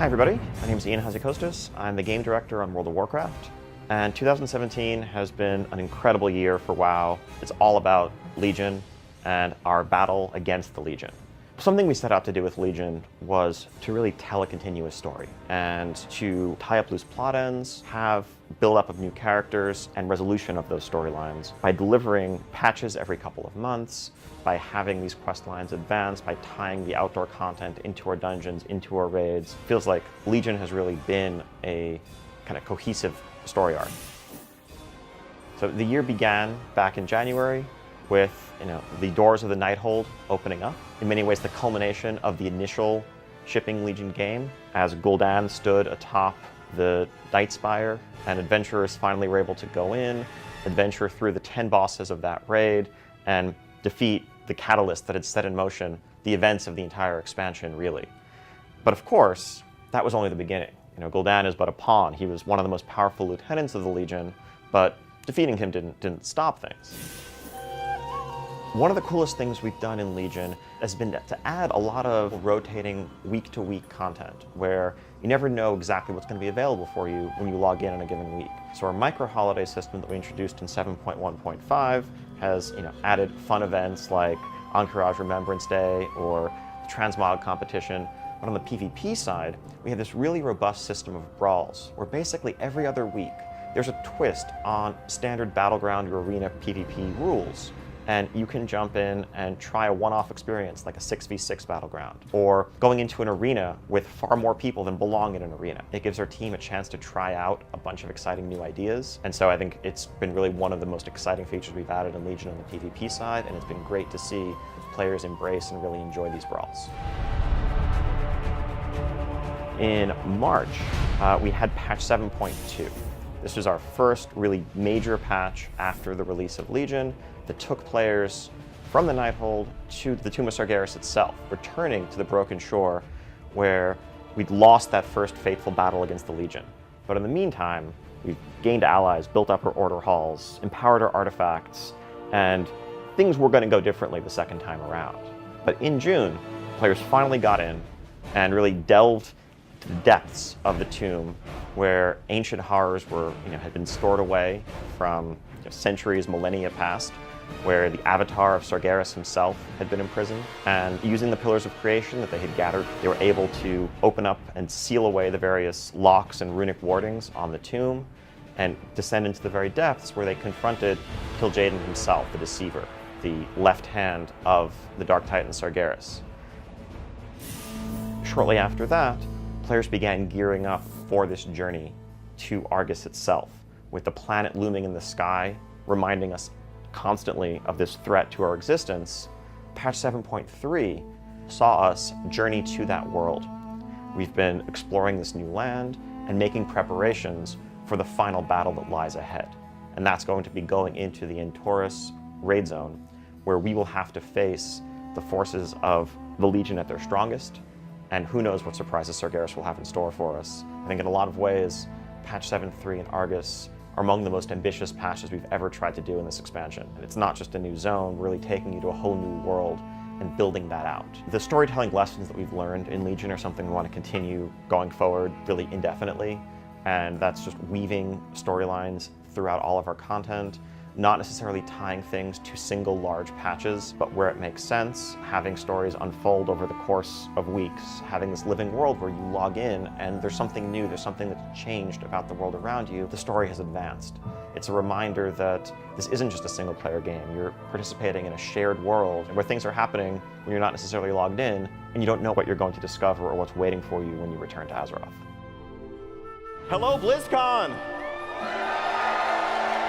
Hi everybody, my name is Ian Hazzikostas. I'm the game director on World of Warcraft, and 2017 has been an incredible year for WoW. It's all about Legion and our battle against the Legion. Something we set out to do with Legion was to really tell a continuous story and to tie up loose plot ends, have build-up of new characters and resolution of those storylines by delivering patches every couple of months, by having these quest lines advance, by tying the outdoor content into our dungeons, into our raids. Feels like Legion has really been a kind of cohesive story arc. So the year began back in January with the doors of the Nighthold opening up. In many ways, the culmination of the initial shipping Legion game, as Gul'dan stood atop the Nightspire, and adventurers finally were able to go in, adventure through the 10 bosses of that raid, and defeat the catalyst that had set in motion the events of the entire expansion, really. But of course, that was only the beginning. Gul'dan is but a pawn. He was one of the most powerful lieutenants of the Legion, but defeating him didn't stop things. One of the coolest things we've done in Legion has been to add a lot of rotating week-to-week content, where you never know exactly what's going to be available for you when you log in a given week. So our micro-holiday system that we introduced in 7.1.5 has added fun events like Entourage Remembrance Day or the Transmog competition. But on the PvP side, we have this really robust system of brawls, where basically every other week there's a twist on standard battleground or arena PvP rules. And you can jump in and try a one-off experience like a 6v6 battleground, or going into an arena with far more people than belong in an arena. It gives our team a chance to try out a bunch of exciting new ideas. And so I think it's been really one of the most exciting features we've added in Legion on the PvP side, and it's been great to see players embrace and really enjoy these brawls. In March, we had patch 7.2. This was our first really major patch after the release of Legion that took players from the Nighthold to the Tomb of Sargeras itself, returning to the Broken Shore where we'd lost that first fateful battle against the Legion. But in the meantime, we've gained allies, built up our order halls, empowered our artifacts, and things were going to go differently the second time around. But in June, players finally got in and really delved to the depths of the tomb, where ancient horrors had been stored away from centuries, millennia past, where the avatar of Sargeras himself had been imprisoned. And using the pillars of creation that they had gathered, they were able to open up and seal away the various locks and runic wardings on the tomb, and descend into the very depths where they confronted Kil'jaeden himself, the Deceiver, the left hand of the Dark Titan Sargeras. Shortly after that, players began gearing up for this journey to Argus itself, with the planet looming in the sky, reminding us constantly of this threat to our existence. Patch 7.3 saw us journey to that world. We've been exploring this new land and making preparations for the final battle that lies ahead. And that's going to be going into the Antorus raid zone, where we will have to face the forces of the Legion at their strongest, and who knows what surprises Sargeras will have in store for us. I think in a lot of ways, patch 7.3 and Argus are among the most ambitious patches we've ever tried to do in this expansion. And it's not just a new zone, really taking you to a whole new world and building that out. The storytelling lessons that we've learned in Legion are something we want to continue going forward really indefinitely. And that's just weaving storylines throughout all of our content, not necessarily tying things to single large patches, but where it makes sense, having stories unfold over the course of weeks, having this living world where you log in and there's something new, there's something that's changed about the world around you. The story has advanced. It's a reminder that this isn't just a single player game. You're participating in a shared world where things are happening when you're not necessarily logged in, and you don't know what you're going to discover or what's waiting for you when you return to Azeroth. Hello, BlizzCon!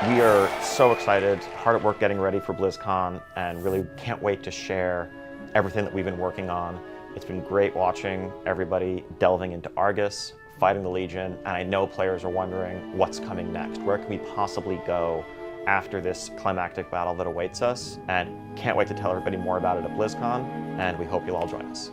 We are so excited, hard at work getting ready for BlizzCon, and really can't wait to share everything that we've been working on. It's been great watching everybody delving into Argus, fighting the Legion, and I know players are wondering what's coming next. Where can we possibly go after this climactic battle that awaits us? And can't wait to tell everybody more about it at BlizzCon, and we hope you'll all join us.